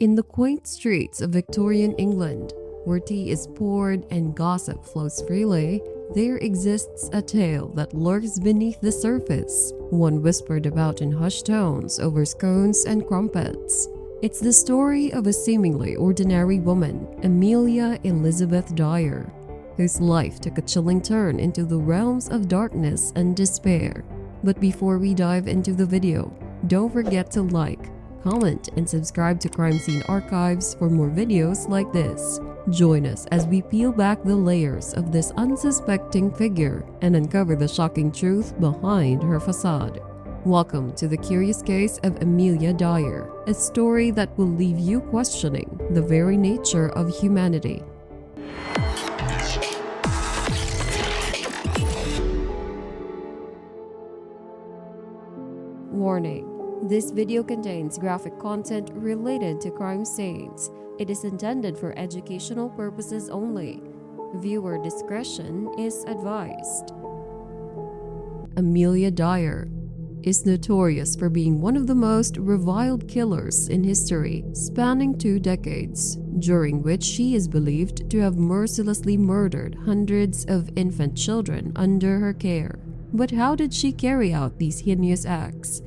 In the quaint streets of Victorian England, where tea is poured and gossip flows freely, there exists a tale that lurks beneath the surface, one whispered about in hushed tones over scones and crumpets. It's the story of a seemingly ordinary woman, Amelia Elizabeth Dyer, whose life took a chilling turn into the realms of darkness and despair. But before we dive into the video, don't forget to like, comment, and subscribe to Crime Scene Archives for more videos like this. Join us as we peel back the layers of this unsuspecting figure and uncover the shocking truth behind her facade. Welcome to the curious case of Amelia Dyer, a story that will leave you questioning the very nature of humanity. Warning: this video contains graphic content related to crime scenes. It is intended for educational purposes only. Viewer discretion is advised. Amelia Dyer is notorious for being one of the most reviled killers in history, spanning 2 decades, during which she is believed to have mercilessly murdered hundreds of infant children under her care. But how did she carry out these heinous acts?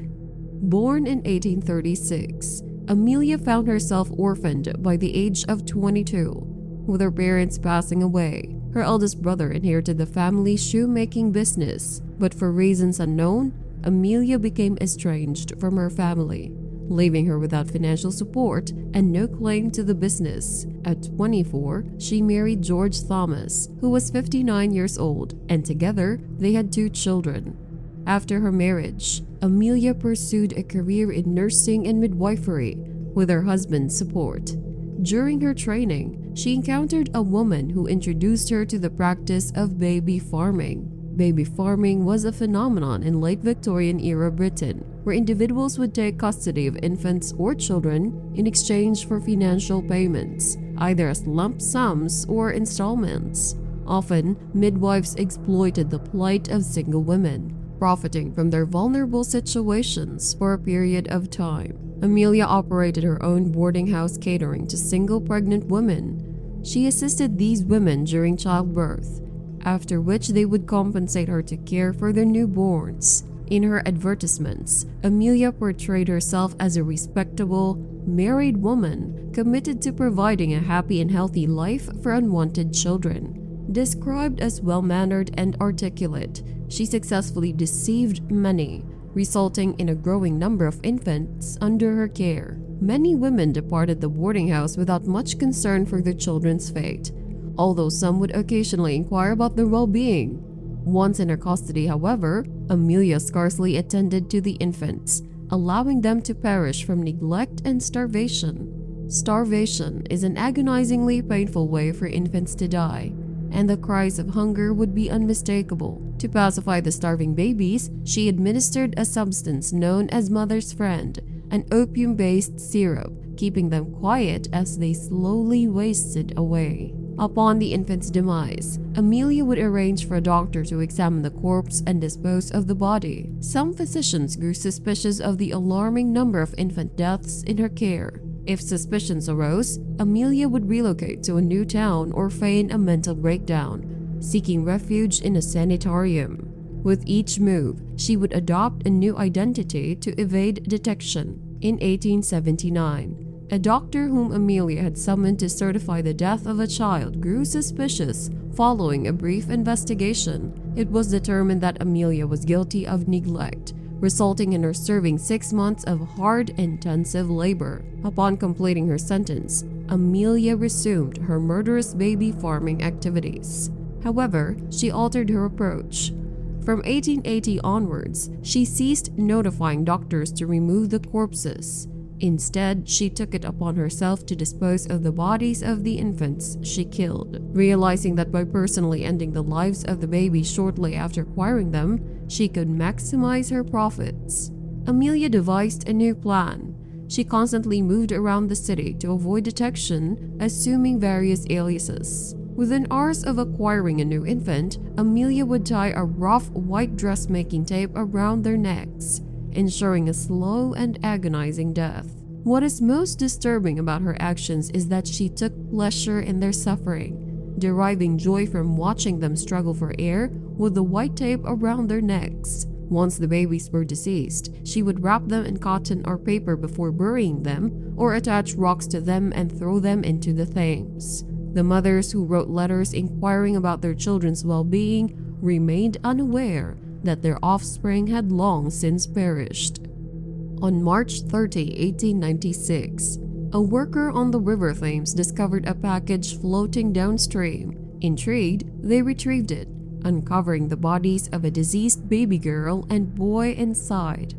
Born in 1836, Amelia found herself orphaned by the age of 22. With her parents passing away, her eldest brother inherited the family shoemaking business, but for reasons unknown, Amelia became estranged from her family, leaving her without financial support and no claim to the business. At 24, she married George Thomas, who was 59 years old, and together they had 2 children. After her marriage, Amelia pursued a career in nursing and midwifery with her husband's support. During her training, she encountered a woman who introduced her to the practice of baby farming. Baby farming was a phenomenon in late Victorian era Britain, where individuals would take custody of infants or children in exchange for financial payments, either as lump sums or installments. Often, midwives exploited the plight of single women, profiting from their vulnerable situations for a period of time. Amelia operated her own boarding house catering to single pregnant women. She assisted these women during childbirth, after which they would compensate her to care for their newborns. In her advertisements, Amelia portrayed herself as a respectable, married woman committed to providing a happy and healthy life for unwanted children. Described as well-mannered and articulate, she successfully deceived many, resulting in a growing number of infants under her care. Many women departed the boarding house without much concern for their children's fate, although some would occasionally inquire about their well-being. Once in her custody, however, Amelia scarcely attended to the infants, allowing them to perish from neglect and starvation. Starvation is an agonizingly painful way for infants to die, and the cries of hunger would be unmistakable. To pacify the starving babies, she administered a substance known as Mother's Friend, an opium-based syrup, keeping them quiet as they slowly wasted away. Upon the infant's demise, Amelia would arrange for a doctor to examine the corpse and dispose of the body. Some physicians grew suspicious of the alarming number of infant deaths in her care. If suspicions arose, Amelia would relocate to a new town or feign a mental breakdown, seeking refuge in a sanitarium. With each move, she would adopt a new identity to evade detection. In 1879, a doctor whom Amelia had summoned to certify the death of a child grew suspicious following a brief investigation. It was determined that Amelia was guilty of neglect, resulting in her serving 6 months of hard, intensive labor. Upon completing her sentence, Amelia resumed her murderous baby farming activities. However, she altered her approach. From 1880 onwards, she ceased notifying doctors to remove the corpses. Instead, she took it upon herself to dispose of the bodies of the infants she killed. Realizing that by personally ending the lives of the babies shortly after acquiring them, she could maximize her profits, Amelia devised a new plan. She constantly moved around the city to avoid detection, assuming various aliases. Within hours of acquiring a new infant, Amelia would tie a rough white dressmaking tape around their necks, ensuring a slow and agonizing death. What is most disturbing about her actions is that she took pleasure in their suffering, deriving joy from watching them struggle for air with the white tape around their necks. Once the babies were deceased, she would wrap them in cotton or paper before burying them, or attach rocks to them and throw them into the Thames. The mothers who wrote letters inquiring about their children's well-being remained unaware that their offspring had long since perished. On March 30, 1896, a worker on the River Thames discovered a package floating downstream. Intrigued, they retrieved it, uncovering the bodies of a deceased baby girl and boy inside.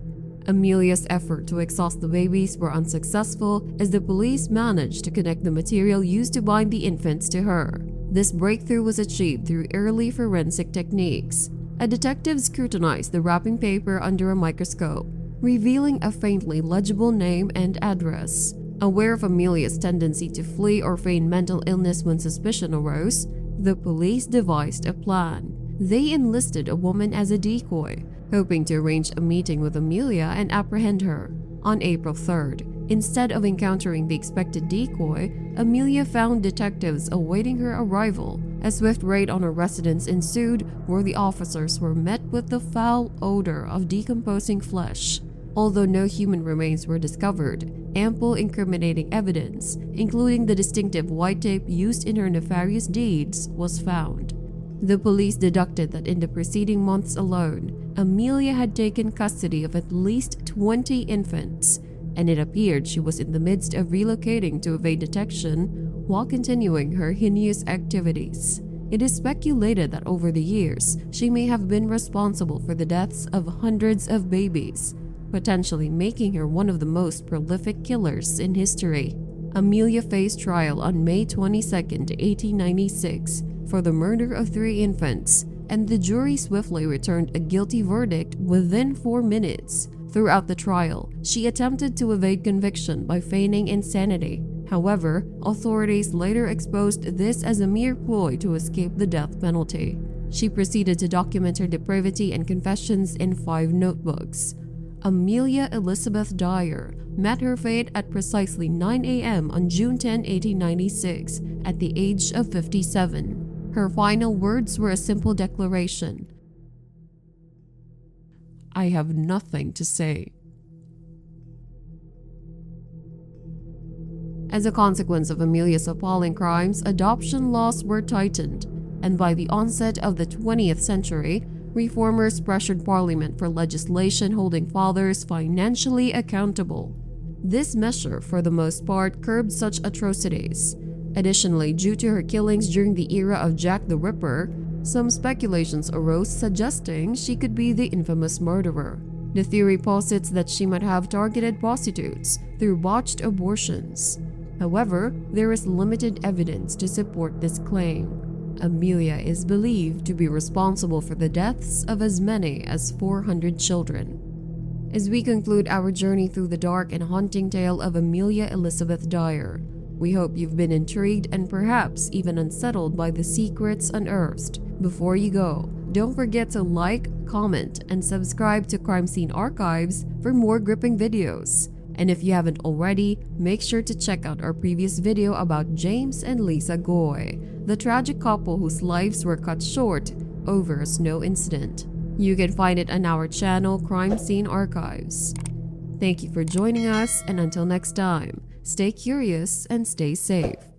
Amelia's effort to exhaust the babies were unsuccessful as the police managed to connect the material used to bind the infants to her. This breakthrough was achieved through early forensic techniques. A detective scrutinized the wrapping paper under a microscope, revealing a faintly legible name and address. Aware of Amelia's tendency to flee or feign mental illness when suspicion arose, the police devised a plan. They enlisted a woman as a decoy, hoping to arrange a meeting with Amelia and apprehend her. On April 3rd, instead of encountering the expected decoy, Amelia found detectives awaiting her arrival. A swift raid on her residence ensued, where the officers were met with the foul odor of decomposing flesh. Although no human remains were discovered, ample incriminating evidence, including the distinctive white tape used in her nefarious deeds, was found. The police deducted that in the preceding months alone, Amelia had taken custody of at least 20 infants, and it appeared she was in the midst of relocating to evade detection while continuing her heinous activities. It is speculated that over the years, she may have been responsible for the deaths of hundreds of babies, potentially making her one of the most prolific killers in history. Amelia faced trial on May 22, 1896, for the murder of 3 infants, and the jury swiftly returned a guilty verdict within 4 minutes. Throughout the trial, she attempted to evade conviction by feigning insanity. However, authorities later exposed this as a mere ploy to escape the death penalty. She proceeded to document her depravity and confessions in 5 notebooks. Amelia Elizabeth Dyer met her fate at precisely 9 a.m. on June 10, 1896, at the age of 57. Her final words were a simple declaration: "I have nothing to say." As a consequence of Amelia's appalling crimes, adoption laws were tightened, and by the onset of the 20th century, reformers pressured Parliament for legislation holding fathers financially accountable. This measure, for the most part, curbed such atrocities. Additionally, due to her killings during the era of Jack the Ripper, some speculations arose suggesting she could be the infamous murderer. The theory posits that she might have targeted prostitutes through botched abortions. However, there is limited evidence to support this claim. Amelia is believed to be responsible for the deaths of as many as 400 children. As we conclude our journey through the dark and haunting tale of Amelia Elizabeth Dyer, we hope you've been intrigued and perhaps even unsettled by the secrets unearthed. Before you go, don't forget to like, comment, and subscribe to Crime Scene Archives for more gripping videos. And if you haven't already, make sure to check out our previous video about James and Lisa Goy, the tragic couple whose lives were cut short over a snow incident. You can find it on our channel, Crime Scene Archives. Thank you for joining us, and until next time, stay curious and stay safe.